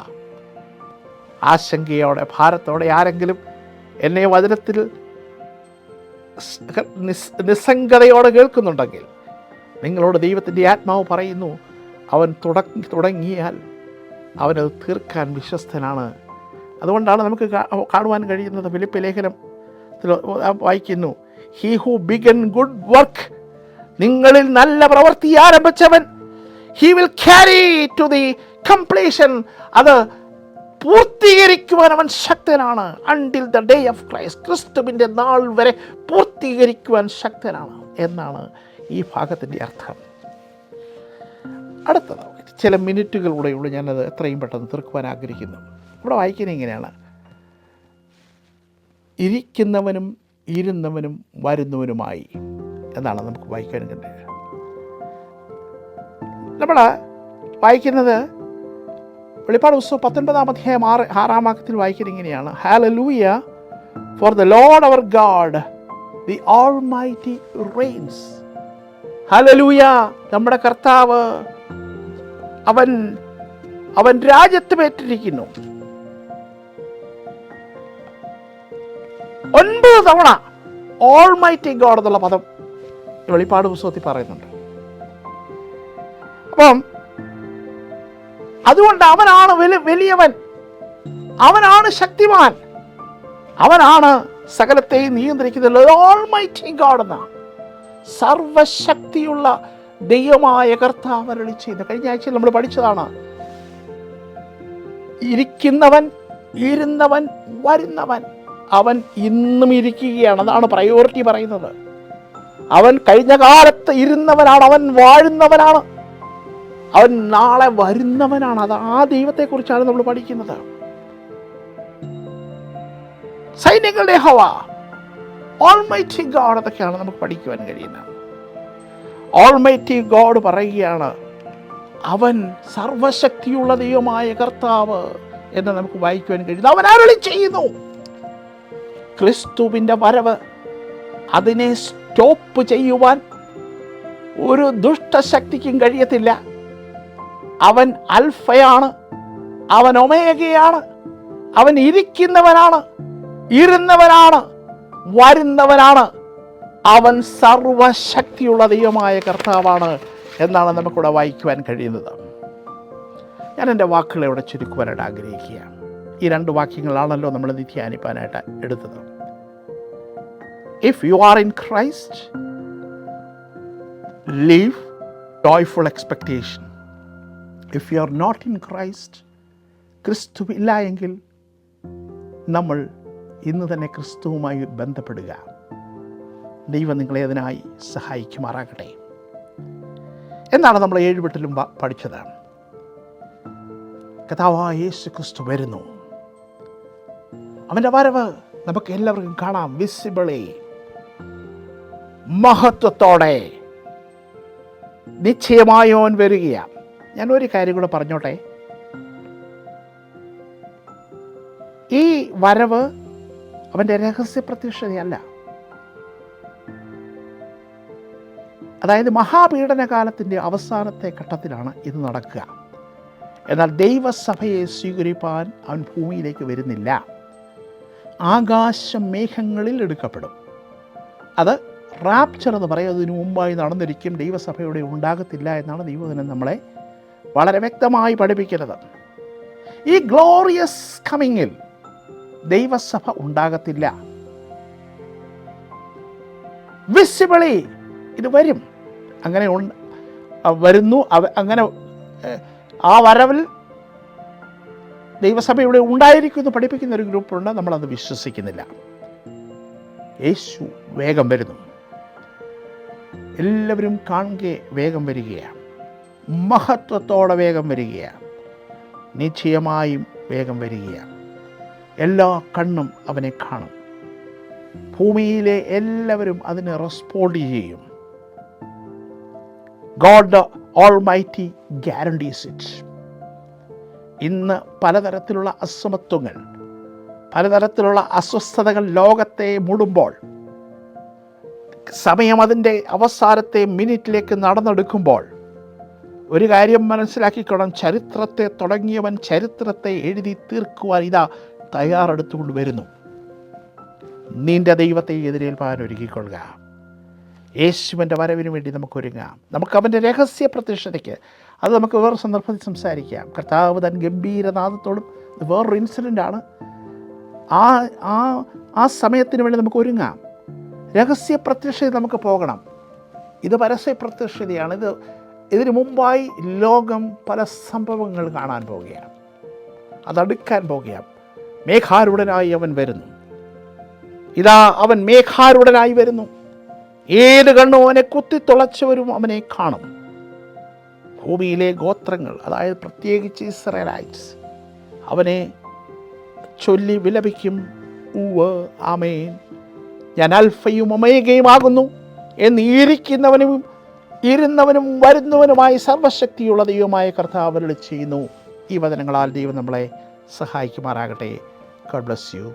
ആശങ്കയോടെ ഭാരത്തോടെ ആരെങ്കിലും എന്നെ വചനത്തിൽ നിസ്സംഗതയോടെ കേൾക്കുന്നുണ്ടെങ്കിൽ നിങ്ങളോട് ദൈവത്തിൻ്റെ ആത്മാവ് പറയുന്നു, അവൻ തുടങ്ങിയാൽ അവനത് തീർക്കാൻ വിശ്വസ്തനാണ്. അതുകൊണ്ടാണ് നമുക്ക് കാണുവാൻ കഴിയുന്നത്. ഫിലിപ്പ് ലേഖനത്തിൽ വായിക്കുന്നു, he who began good work, നിങ്ങളിൽ നല്ല പ്രവൃത്തി ആരംഭിച്ചവൻ, he will carry to the completion. അത് പൂർത്തീകരിക്കുവാൻ അവൻ ശക്തനാണ്. Until the day of Christ, ക്രിസ്തുവിൻ്റെ നാൾ വരെ പൂർത്തീകരിക്കുവാൻ ശക്തനാണ് എന്നാണ് ഈ ഭാഗത്തിൻ്റെ അർത്ഥം. അടുത്തത് ചില മിനിറ്റുകളിലൂടെയുള്ള ഞാനത് എത്രയും പെട്ടെന്ന് തീർക്കുവാൻ ആഗ്രഹിക്കുന്നു. ഇവിടെ വായിക്കുന്നത് ഇങ്ങനെയാണ്: ഇരിക്കുന്നവനും ഇരുന്നവനും വരുന്നവനുമായി എന്നാണ് നമുക്ക് വായിക്കാൻ കണ്ടത്. നമ്മൾ വായിക്കുന്നത് വെളിപ്പാട് പുസ്തകം 19 അധ്യായം 6 വാക്യത്തിൽ വായിക്കുന്നത് ഇങ്ങനെയാണ്: hallelujah, for the Lord our God the almighty reigns. Hallelujah, നമ്മുടെ കർത്താവ് അവൻ രാജ്യത്വമേറ്റിരിക്കുന്നു. 9 തവണ ഓൾമൈറ്റി ഗോഡ് എന്നുള്ള പദം വെളിപ്പാട് പുസ്തകത്തിൽ പറയുന്നുണ്ട്. അപ്പം അതുകൊണ്ട് അവനാണ് വലിയവൻ, അവനാണ് ശക്തിമാൻ, അവനാണ് സകലത്തെയും നിയന്ത്രിക്കുന്നത്. ഓൾമൈറ്റി ഗോഡ് എന്ന സർവശക്തിയുള്ള ദൈവമായ കർത്താവ് അരുളി ചെയ്യുന്നു. കഴിഞ്ഞ ആഴ്ചയിൽ നമ്മൾ പഠിച്ചതാണ്. ഇരിക്കുന്നവൻ, ഇരുന്നവൻ, വരുന്നവൻ. അവൻ ഇന്നും ഇരിക്കുകയാണ്. അതാണ് പ്രയോറിറ്റി പറയുന്നത്. അവൻ കഴിഞ്ഞ കാലത്ത് ഇരുന്നവനാണ്, അവൻ വാഴുന്നവനാണ്, അവൻ നാളെ വരുന്നവനാണ്. അത് ആ ദൈവത്തെക്കുറിച്ചാണ് നമ്മൾ പഠിക്കുന്നത്. സൈന്യങ്ങളുടെ യഹോവ, ഓൾമൈറ്റി ഗോഡ് എന്നൊക്കെയാണ് നമുക്ക് പഠിക്കുവാൻ കഴിയുന്നത്. ഓൾമൈറ്റി ഗോഡ് പറയുകയാണ് അവൻ സർവശക്തിയുള്ള ദൈവമായ കർത്താവ് എന്ന് നമുക്ക് വായിക്കുവാൻ കഴിയുന്നു. അവൻ അരുളി ചെയ്യുന്നു. ക്രിസ്തുവിൻ്റെ വരവ്, അതിനെ സ്റ്റോപ്പ് ചെയ്യുവാൻ ഒരു ദുഷ്ടശക്തിക്കും കഴിയത്തില്ല. അവൻ അൽഫയാണ്, അവൻ ഒമേഗയാണ്, അവൻ ഇരിക്കുന്നവനാണ്, ഇരുന്നവനാണ്, വരുന്നവനാണ്. അവൻ സർവശക്തിയുള്ള ദൈവമായ കർത്താവാണ് എന്നാണ് നമുക്കിവിടെ വായിക്കുവാൻ കഴിയുന്നത്. ഞാൻ എൻ്റെ വാക്കുകളെ ഇവിടെ ചുരുക്കുവാനായിട്ട് ആഗ്രഹിക്കുകയാണ്. ഈ 2 വാക്യങ്ങളാണല്ലോ നമ്മൾ ധ്യാനിപ്പാനായിട്ട് എടുത്തത്. If you are in Christ, live joyful expectation. If you are not in Christ, ക്രിസ്തു ഇല്ല എങ്കിൽ നമ്മൾ ഇന്ന് തന്നെ ക്രിസ്തുവുമായി ബന്ധപ്പെടുക. ദൈവം നിങ്ങളെ അതിനായി സഹായിക്കുമാറാകട്ടെ. എന്നാണ് നമ്മൾ 7 വീട്ടിലും പഠിച്ചത്. കർത്താവായ യേശു ക്രിസ്തു വരുന്നു. അവൻ്റെ വരവ് നമുക്ക് എല്ലാവർക്കും കാണാം. വിസിബിളി, മഹത്വത്തോടെ നിശ്ചയമായും അവൻ വരികയാണ്. ഞാൻ ഒരു കാര്യം കൂടെ പറഞ്ഞോട്ടെ. ഈ വരവ് അവൻ്റെ രഹസ്യ പ്രത്യക്ഷതയല്ല. അതായത് മഹാപീഡന കാലത്തിൻ്റെ അവസാനത്തെ ഘട്ടത്തിലാണ് ഇത് നടക്കുക. എന്നാൽ ദൈവസഭയെ സ്വീകരിപ്പാൻ അവൻ ഭൂമിയിലേക്ക് വരുന്നില്ല. ആകാശ മേഘങ്ങളിൽ എടുക്കപ്പെടും. അത് റാപ്ചർ എന്ന് പറയും. അതിനു മുമ്പായി നടന്നിരിക്കും. ദൈവസഭയുടെ ഉണ്ടാകത്തില്ല എന്നാണ് ദൈവവചനം നമ്മളെ വളരെ വ്യക്തമായി പഠിപ്പിക്കുന്നത്. ഈ ഗ്ലോറിയസ് കമ്മിങ്ങിൽ ദൈവസഭ ഉണ്ടാകത്തില്ല. വിസിബിളി ഇത് വരും. അങ്ങനെ വരുന്നു. അങ്ങനെ ആ വരവിൽ ദൈവസഭ ഇവിടെ ഉണ്ടായിരിക്കുമെന്ന് പഠിപ്പിക്കുന്ന ഒരു ഗ്രൂപ്പുണ്ട്. നമ്മളത് വിശ്വസിക്കുന്നില്ല. യേശു വേഗം വരുന്നു. എല്ലാവരും കാണുക വേഗം വരികയാണ്. മഹത്വത്തോടെ വേഗം വരികയാണ്. നിശ്ചയമായും വേഗം വരികയാണ്. എല്ലാ കണ്ണും അവനെ കാണും. ഭൂമിയിലെ എല്ലാവരും അതിന് റെസ്പോണ്ട് ചെയ്യും. God the almighty guarantees it. ഇന്ന് പലതരത്തിലുള്ള അസമത്വങ്ങൾ, പലതരത്തിലുള്ള അസ്വസ്ഥതകൾ ലോകത്തെ മൂടുമ്പോൾ, സമയം അതിൻ്റെ അവസാനത്തെ മിനിറ്റിലേക്ക് നടന്നെടുക്കുമ്പോൾ ഒരു കാര്യം മനസ്സിലാക്കിക്കണം. ചരിത്രത്തെ തുടങ്ങിയവൻ ചരിത്രത്തെ എഴുതി തീർക്കുവാൻ ഇതാ തയ്യാറെടുത്തുകൊണ്ട് വരുന്നു. നിന്റെ ദൈവത്തെ എതിരേൽപ്പാൻ ഒരുക്കിക്കൊള്ളുക. യേശുവിൻ്റെ വരവിന് വേണ്ടി നമുക്കൊരുങ്ങാം. നമുക്ക് അവൻ്റെ രഹസ്യ പ്രത്യക്ഷതയ്ക്ക് അത് നമുക്ക് വേറെ സന്ദർഭത്തിൽ സംസാരിക്കാം. കർത്താവ് തൻ ഗംഭീരനാദത്തോടും വേറൊരു ഇൻസിഡൻ്റാണ്. ആ സമയത്തിന് വേണ്ടി നമുക്ക് ഒരുങ്ങാം. രഹസ്യ പ്രത്യക്ഷത നമുക്ക് പോകണം. ഇത് പരസ്യ പ്രത്യക്ഷതയാണ്. ഇതിനു മുമ്പായി ലോകം പല സംഭവങ്ങൾ കാണാൻ പോവുകയാണ്. അതടുക്കാൻ പോകുകയാണ്. മേഘാരൂഢനായി അവൻ വരുന്നു. ഇതാ അവൻ മേഘാരൂഢനായി വരുന്നു. ഏത് കണ്ണും അവനെ കുത്തിത്തുളച്ചവരും അവനെ കാണും. ഭൂമിയിലെ ഗോത്രങ്ങൾ, അതായത് പ്രത്യേകിച്ച് ഇസ്രായേലൈറ്റ്സ്, അവനെ ചൊല്ലി വിലപിക്കും. ഉവ്വ്, ആമേൻ, ഞാൻ അൽഫയും ഒമേഗയും ആകുന്നു എന്ന് ഇരിക്കുന്നവനും ഇരുന്നവനും വരുന്നവനുമായി സർവശക്തിയുള്ള ദൈവമായ കർത്താവ് അരുളി ചെയ്യുന്നു. ഈ വചനങ്ങളാൽ ദൈവം നമ്മളെ സഹായിക്കുമാറാകട്ടെ. God bless you.